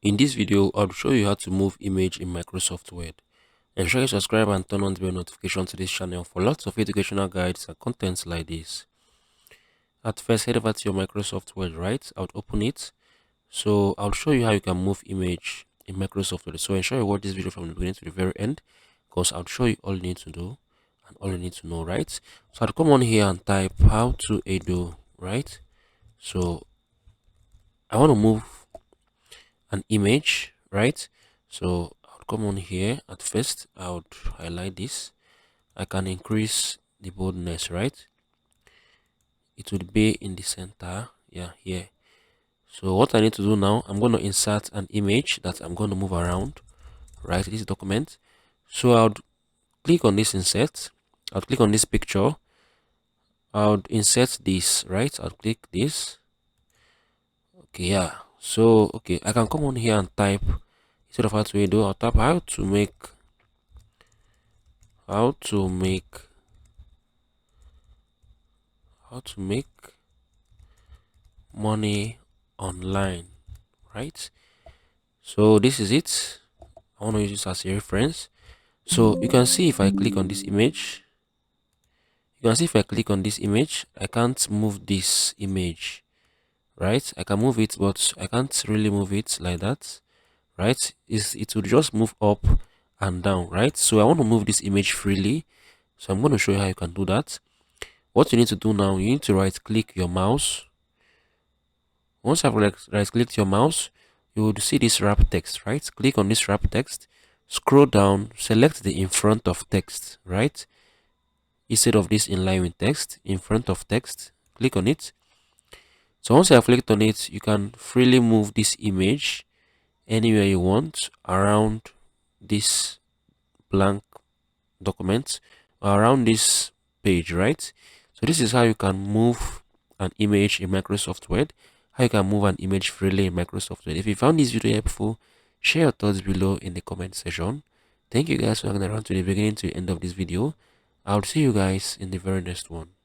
In this video, I'll show you how to move image in Microsoft Word. Ensure you subscribe and turn on the bell notification to this channel for lots of educational guides and contents like this. At first, head over to your Microsoft Word, right? I'll open it. So I'll show you how you can move image in Microsoft Word. So ensure you watch this video from the beginning to the very end, because I'll show you all you need to do and all you need to know, right? So I'll come on here and type HowTo, right? So I want to move an image, right? So I'll come on here. At first I would highlight this. I can increase the boldness, right? It would be in the center, yeah, here. So what I need to do now, I'm going to insert an image that I'm going to move around, right? This document. So I'll click on this insert. I'll click on this picture. I'll insert this, right? I'll click this. Okay, yeah. So okay, I can come on here and type, instead of how to do, I'll type how to make money online, right? So this is it. I want to use this as a reference. So you can see if I click on this image, I can't move this image, right? I can move it, but I can't really move it like that, right? It would just move up and down, right? So I want to move this image freely. So I'm going to show you how you can do that. What you need to do now, you need to right click your mouse. Once I've right clicked your mouse, you would see this wrap text, right? Click on this wrap text, scroll down, select the in front of text, right? Instead of this in line with text, in front of text, click on it. So once you have clicked on it, you can freely move this image anywhere you want around this blank document, around this page, right? So this is how you can move an image in Microsoft Word, how you can move an image freely in Microsoft Word. If you found this video helpful, share your thoughts below in the comment section. Thank you guys for hanging around to the beginning to the end of this video. I'll see you guys in the very next one.